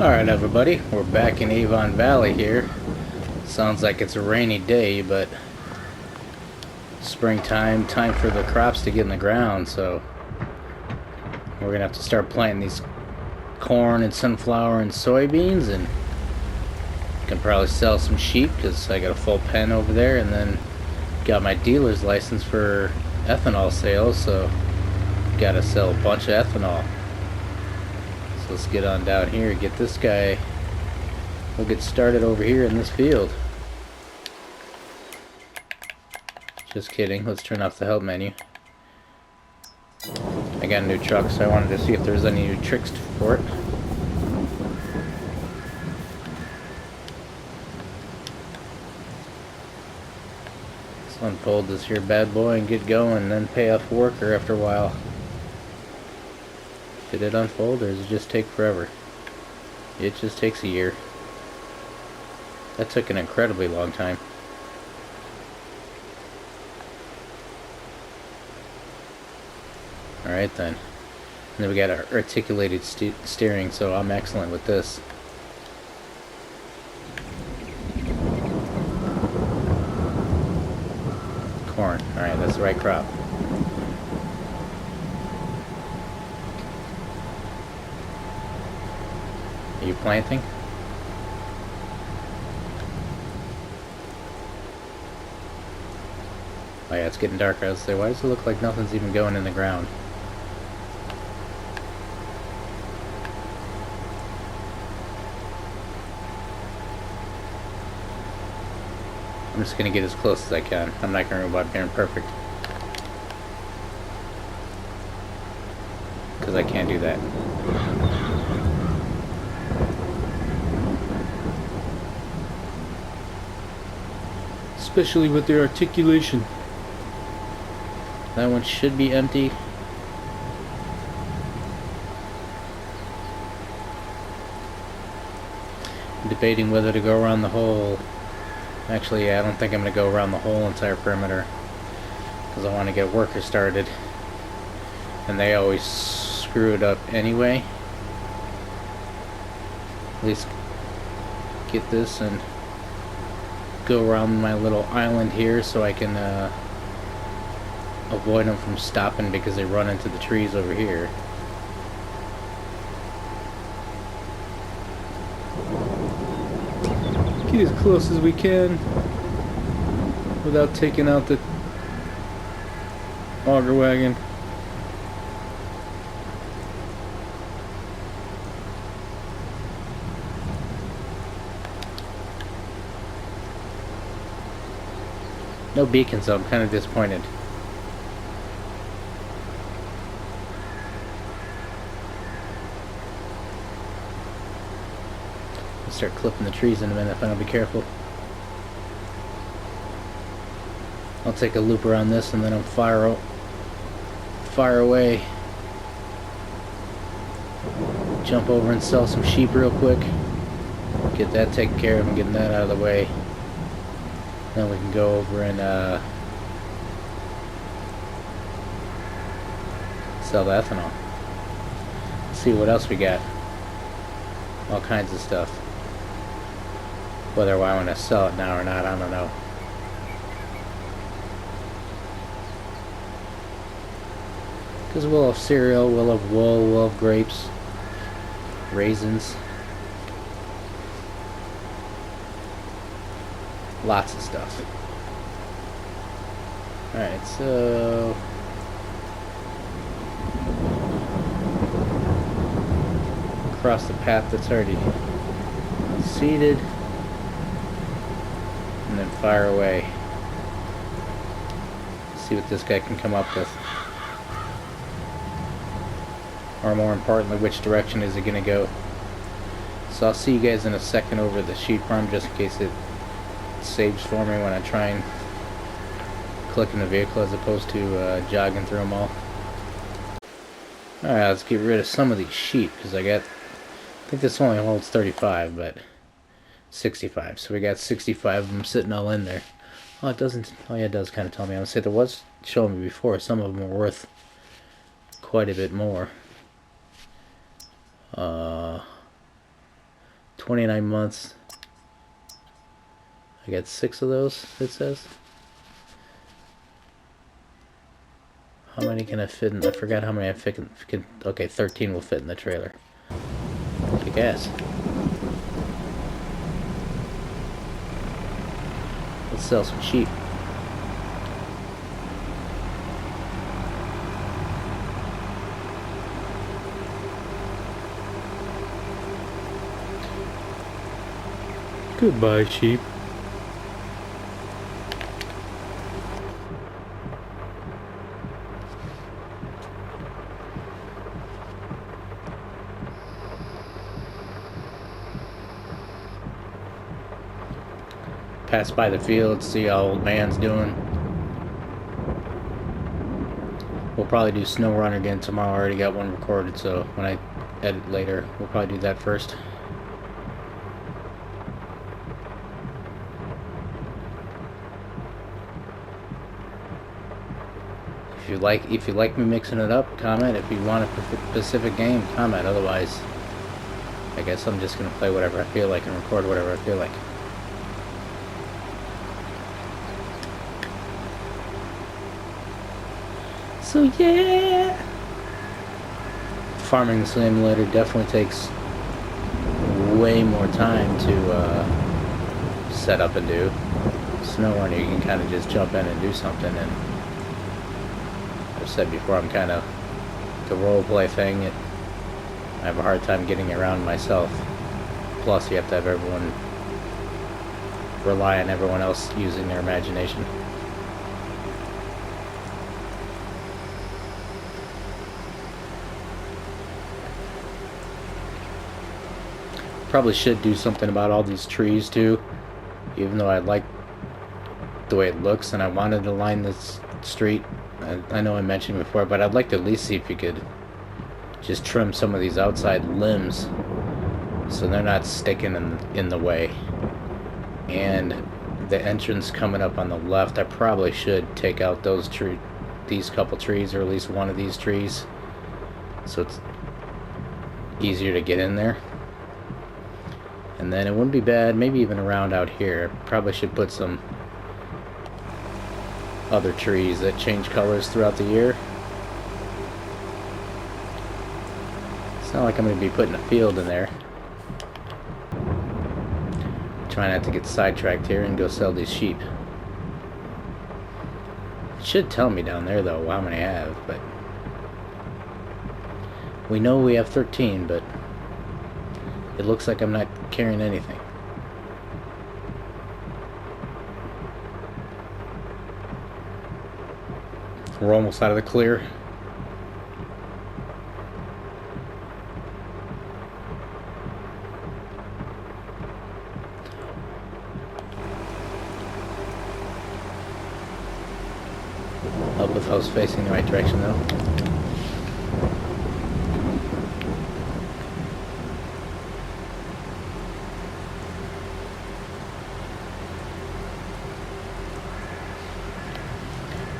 Alright everybody, we're back in Avon Valley here. Sounds like it's a rainy day, but springtime, time for the crops to get in the ground, so we're gonna have to start planting these corn and sunflower and soybeans, and can probably sell some sheep because I got a full pen over there, and then got my dealer's license for ethanol sales, so gotta sell a bunch of ethanol. So let's get on down here, get this guy. We'll get started over here in this field. Just kidding, let's turn off the help menu. I got a new truck, so I wanted to see if there's any new tricks for it. Let's unfold this here bad boy and get going, and then pay off worker after a while. Did it unfold, or does it just take forever? It just takes a year. That took an incredibly long time. Alright then. And then we got our articulated steering, so I'm excellent with this. Corn. Alright, that's the right crop. Are you planting? Oh yeah, it's getting dark. I was saying, why does it look like nothing's even going in the ground? I'm just gonna get as close as I can. I'm not gonna worry about being perfect, because I can't do that. Especially with their articulation. That one should be empty. I'm debating whether to go around the whole. Actually, yeah, I don't think I'm going to go around the whole entire perimeter, because I want to get workers started, and they always screw it up anyway. At least get this and go around my little island here so I can avoid them from stopping because they run into the trees over here. Get as close as we can without taking out the auger wagon. No beacons, so I'm kind of disappointed. I'll start clipping the trees in a minute if I don't be careful. I'll take a loop around this and then I'll fire away. Jump over and sell some sheep real quick. Get that taken care of and getting that out of the way. Then we can go over and sell the ethanol. See what else we got. All kinds of stuff. Whether I want to sell it now or not, I don't know. Because we'll have cereal, we'll have wool, we'll have grapes, raisins. Lots of stuff. Alright, so across the path that's already seeded, and then fire away. See what this guy can come up with. Or more importantly, which direction is it going to go. So I'll see you guys in a second over the sheep farm, just in case it saves for me when I try and click in the vehicle as opposed to jogging through them all. Alright, let's get rid of some of these sheep, because I think this only holds 35, but 65. So we got 65 of them sitting all in there. Oh, it doesn't. Oh, yeah, it does kind of tell me. I would say there was showing me before. Some of them are worth quite a bit more. 29 months. I got 6 of those, it says. How many can I fit in? I forgot how many I fit in. Okay, 13 will fit in the trailer. Kick ass. Let's sell some sheep. Goodbye, sheep. Pass by the field, see how old man's doing. We'll probably do Snow Runner again tomorrow. I already got one recorded, so when I edit later, we'll probably do that first. If you like me mixing it up, comment. If you want a specific game, comment. Otherwise, I guess I'm just gonna play whatever I feel like and record whatever I feel like. So yeah, farming the simulator definitely takes way more time to set up and do. Snow Runner, you can kind of just jump in and do something, and I've said before, I'm kind of the role play thing. I have a hard time getting around myself. Plus, you have to have everyone rely on everyone else using their imagination. Probably should do something about all these trees too, even though I like the way it looks and I wanted to line this street. I know I mentioned before, but I'd like to at least see if you could just trim some of these outside limbs so they're not sticking in the way. And the entrance coming up on the left, I probably should take out these couple trees, or at least one of these trees, so it's easier to get in there. And then it wouldn't be bad, maybe even around out here. Probably should put some other trees that change colors throughout the year. It's not like I'm going to be putting a field in there. Try not to get sidetracked here and go sell these sheep. It should tell me down there though how many I have, but we know we have 13, but it looks like I'm not carrying anything. We're almost out of the clear. Help if I was facing the right direction though.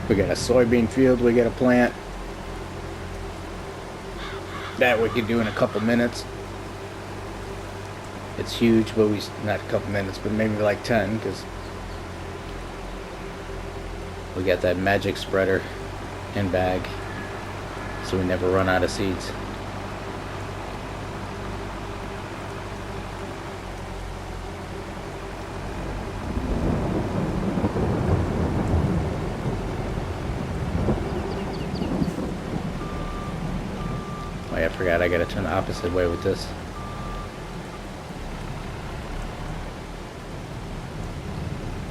We got a soybean field we got to plant. That we could do in a couple minutes. It's huge, but not a couple minutes, but maybe like 10, because we got that magic spreader and bag, so we never run out of seeds. Oh yeah, I forgot I gotta turn the opposite way with this.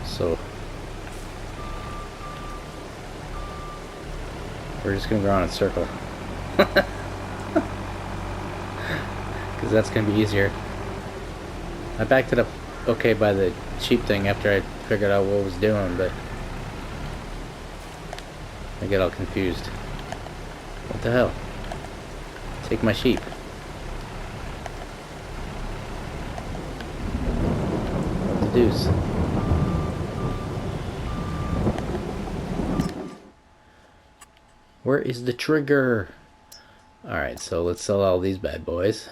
So we're just gonna go around in a circle. Because that's gonna be easier. I backed it up okay by the sheep thing after I figured out what I was doing, but I get all confused. What the hell? Take my sheep. What the deuce? Where is the trigger? Alright, so let's sell all these bad boys.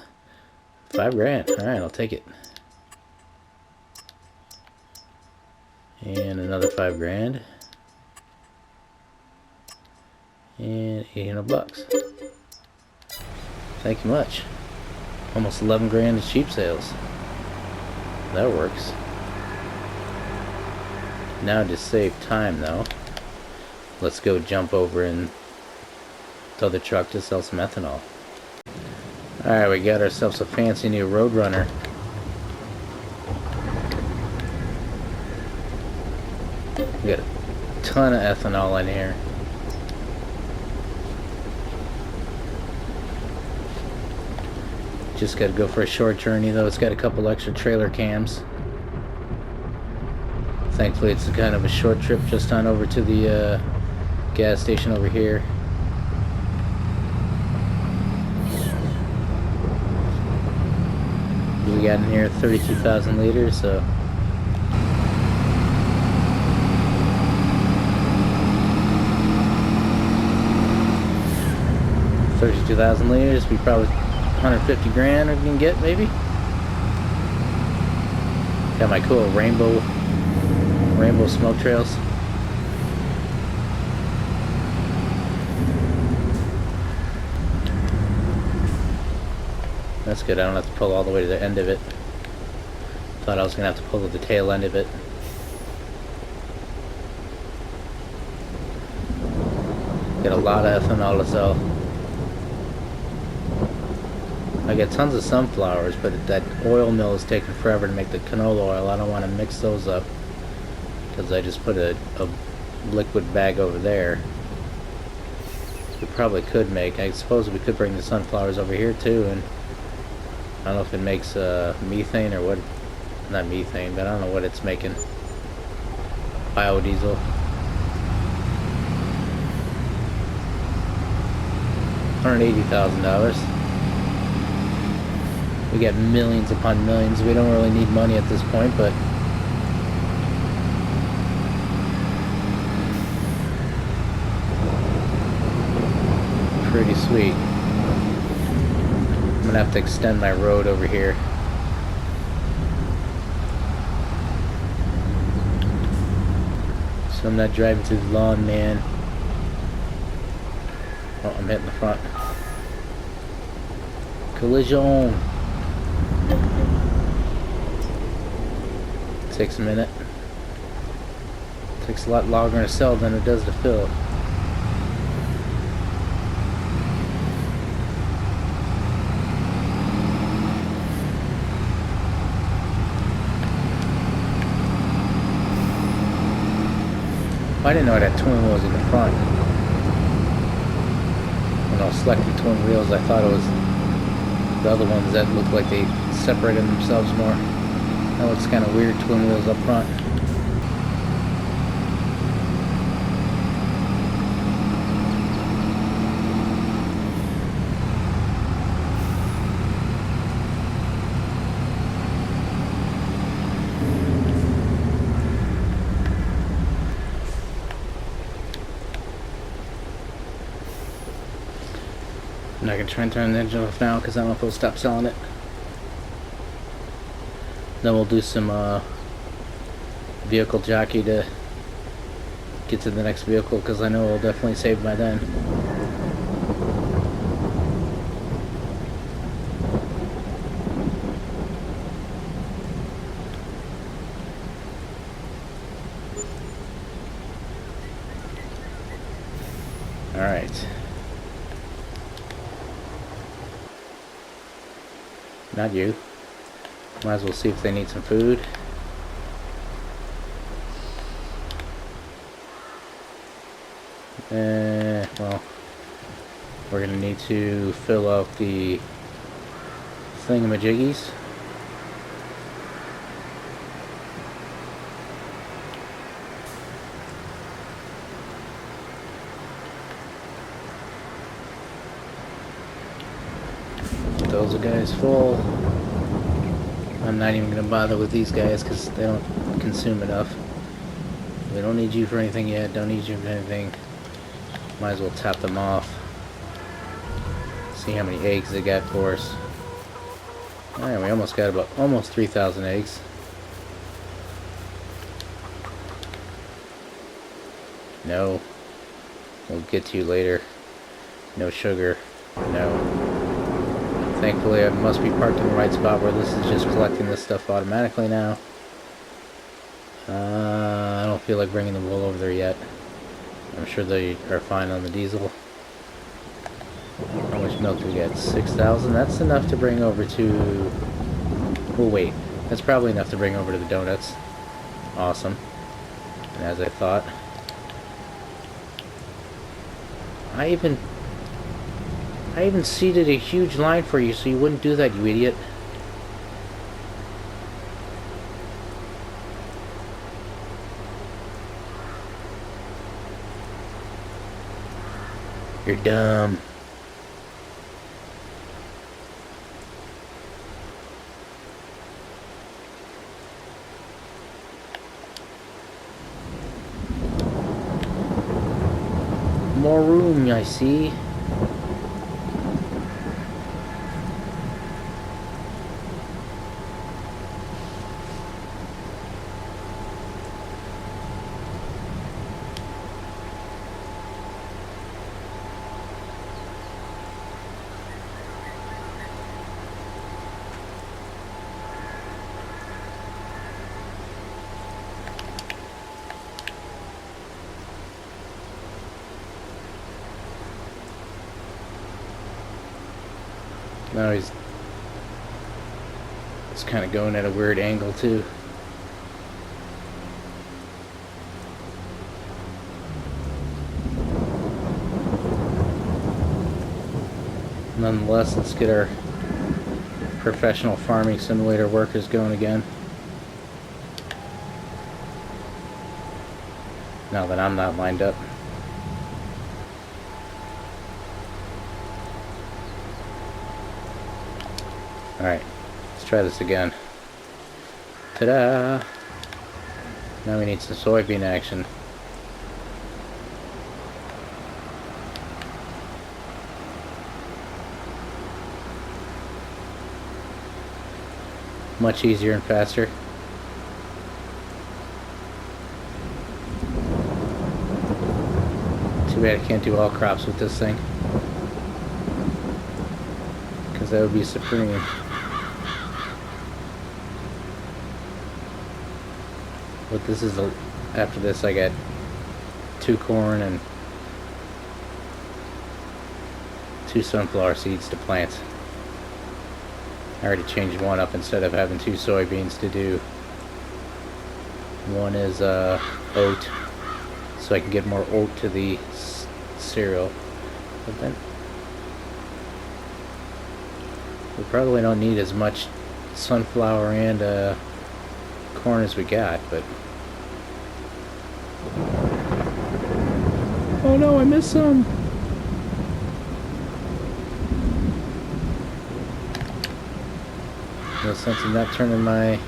$5 grand. Alright, I'll take it. And another 5 grand. And 800 bucks. Thank you much. Almost 11 grand in cheap sales. That works. Now to save time though, let's go jump over in the other truck to sell some ethanol. Alright, we got ourselves a fancy new Roadrunner. We got a ton of ethanol in here. Just gotta go for a short journey though. It's got a couple extra trailer cams. Thankfully it's kind of a short trip just on over to the gas station over here. We got in here 32,000 liters, so 32,000 liters, we probably 150 grand we can get, maybe. Got my cool rainbow smoke trails. That's good, I don't have to pull all the way to the end of it. Thought I was gonna have to pull to the tail end of it. Got a lot of ethanol to sell. I get tons of sunflowers, but that oil mill is taking forever to make the canola oil. I don't want to mix those up because I just put a liquid bag over there. We probably could make. I suppose we could bring the sunflowers over here too, and I don't know if it makes methane or what. Not methane, but I don't know what it's making. Biodiesel. $180,000. We got millions upon millions. We don't really need money at this point, but pretty sweet. I'm gonna have to extend my road over here. So I'm not driving through the lawn, man. Oh, I'm hitting the front. Collision. Takes a minute. Takes a lot longer to sell than it does to fill. I didn't know it had twin wheels in the front. When I was selecting twin wheels, I thought it was the other ones that looked like they separated themselves more. That looks kind of weird, twin wheels up front. I'm not going to try and turn the engine off now because I don't know if it'll stop selling it. Then we'll do some vehicle jockey to get to the next vehicle because I know it'll definitely save by then. Alright. Not you. Might as well see if they need some food. Well, we're gonna need to fill out the thingamajiggies. Those are guys full. I'm not even going to bother with these guys because they don't consume enough. We don't need you for anything yet. Don't need you for anything. Might as well tap them off. See how many eggs they got for us. Alright, we almost got almost 3,000 eggs. No. We'll get to you later. No sugar. No. Thankfully, I must be parked in the right spot where this is just collecting this stuff automatically now. I don't feel like bringing the wool over there yet. I'm sure they are fine on the diesel. How much milk do we get? 6,000? That's enough to bring over to... Oh, wait. That's probably enough to bring over to the donuts. Awesome. And as I thought... I even seeded a huge line for you so you wouldn't do that, you idiot. You're dumb. More room, I see. Now it's kind of going at a weird angle too. Nonetheless, let's get our professional farming simulator workers going again. Now that I'm not lined up. Alright, let's try this again. Ta-da! Now we need some soybean action. Much easier and faster. Too bad I can't do all crops with this thing. Because that would be supreme. But this is after this I got 2 corn and 2 sunflower seeds to plant. I already changed one up. Instead of having 2 soybeans to do, one is oat, so I can get more oat to the cereal. But then we probably don't need as much sunflower and corn as we got, but oh no, I missed some. No sense in not turning my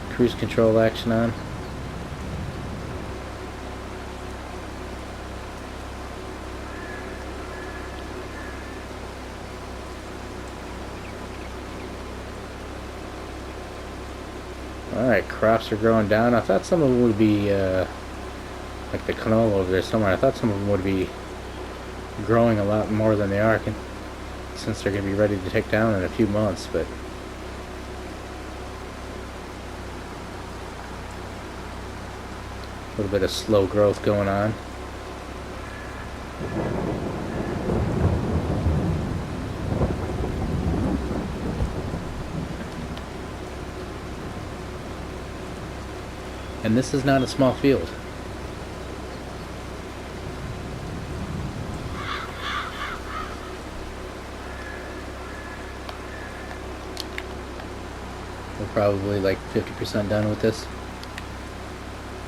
cruise control action on. Alright, crops are growing down. I thought some of them would be like the canola over there somewhere. I thought some of them would be growing a lot more than they are, since they're going to be ready to take down in a few months, but a little bit of slow growth going on. And this is not a small field. We're probably like 50% done with this.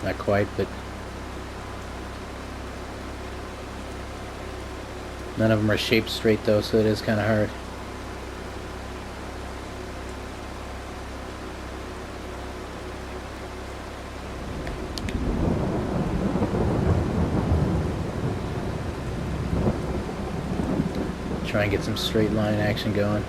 Not quite, but none of them are shaped straight though, so it is kind of hard. Try and get some straight line action going.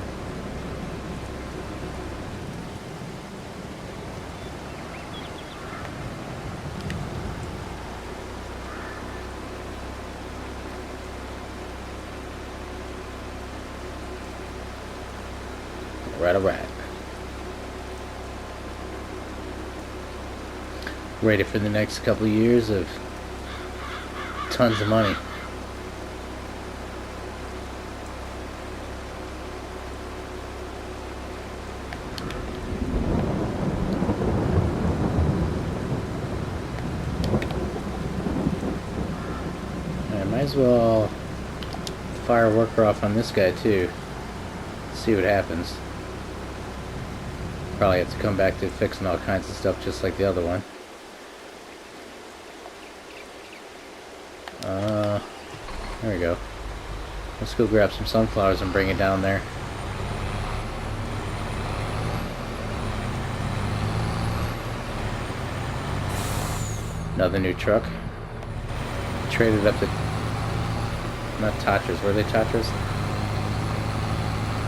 Alright, alright. Ready for the next couple of years of tons of money. I might as well fire a worker off on this guy too. See what happens. Probably have to come back to fixing all kinds of stuff just like the other one. There we go. Let's go grab some sunflowers and bring it down there. Another new truck. Traded up to... not Tatras, were they Tatras?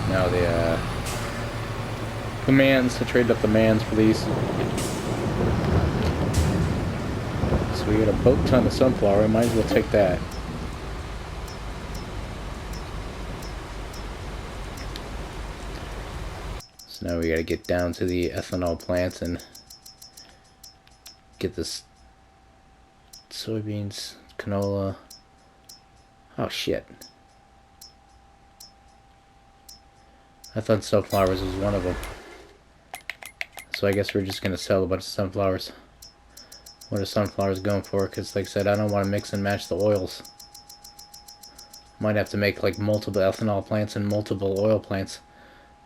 No, the Mans. I traded up the Mans for these. So we got a boat ton of sunflower, we might as well take that. So now we gotta get down to the ethanol plants and get this soybeans, canola. Oh shit. I thought sunflowers was one of them. So I guess we're just gonna sell a bunch of sunflowers. What are sunflowers going for? Because like I said, I don't want to mix and match the oils. Might have to make like multiple ethanol plants and multiple oil plants.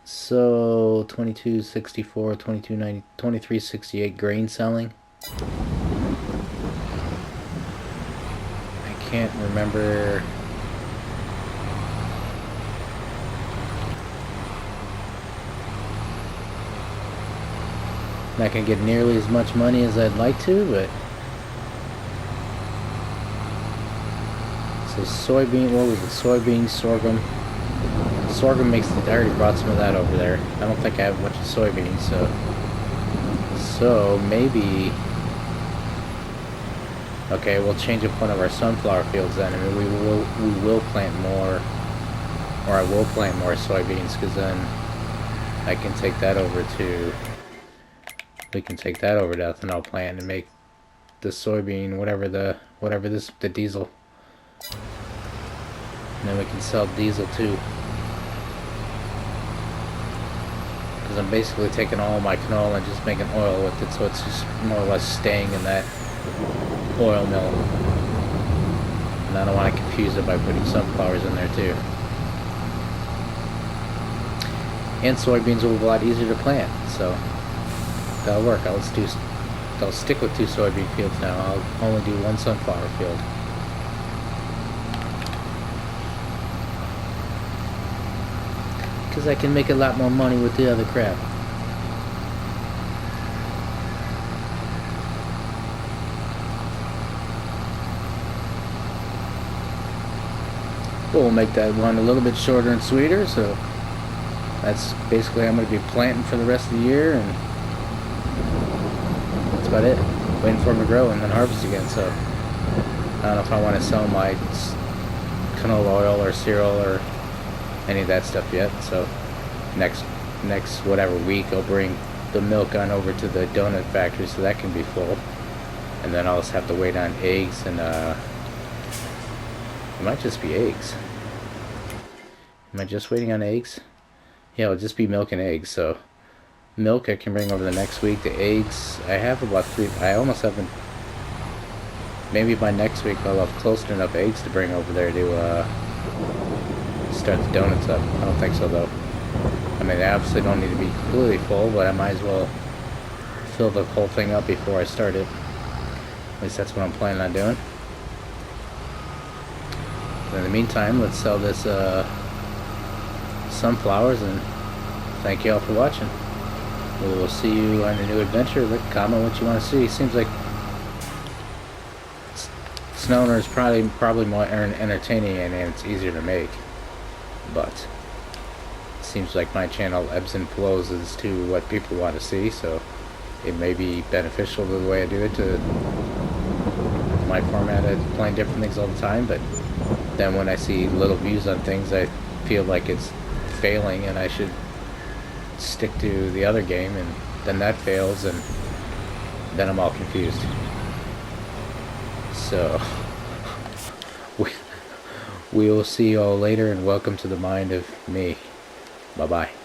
So 2264, 2290, 2368 grain selling. I can't remember. Not gonna get nearly as much money as I'd like to, but so soybean, what was it? Soybean, sorghum. Sorghum makes it. I already brought some of that over there. I don't think I have a bunch of soybeans, so maybe. Okay, we'll change up one of our sunflower fields then. I mean, we will plant more, or I will plant more soybeans, because then I can take that over to. We can take that over to ethanol plant and make the soybean, whatever the diesel. And then we can sell diesel too. Because I'm basically taking all my canola and just making oil with it, so it's just more or less staying in that oil mill. And I don't want to confuse it by putting sunflowers in there too. And soybeans will be a lot easier to plant, so that'll work. I'll stick with 2 soybean fields now. I'll only do 1 sunflower field. Because I can make a lot more money with the other crap. We'll make that one a little bit shorter and sweeter, so that's basically I'm going to be planting for the rest of the year, and that's about it. Waiting for them to grow and then harvest again. So I don't know if I want to sell my canola oil or cereal or any of that stuff yet. So next whatever week I'll bring the milk on over to the donut factory so that can be full, and then I'll just have to wait on eggs, and it might just be eggs. Am I just waiting on eggs? Yeah, it'll just be milk and eggs. So milk I can bring over the next week. The eggs, I have about 3. I almost haven't. Maybe by next week I'll have close to enough eggs to bring over there to start the donuts up. I don't think so though. I mean, they obviously don't need to be completely full, but I might as well fill the whole thing up before I start it. At least that's what I'm planning on doing. In the meantime, let's sell this sunflowers, and thank you all for watching. We'll see you on a new adventure. Comment what you want to see. Seems like Snowner is probably more entertaining and it's easier to make, but it seems like my channel ebbs and flows as to what people want to see, so it may be beneficial to the way I do it, to my format of playing different things all the time, but then when I see little views on things, I feel like it's failing and I should stick to the other game, and then that fails, and then I'm all confused. So, we will see you all later, and welcome to the mind of me. Bye-bye.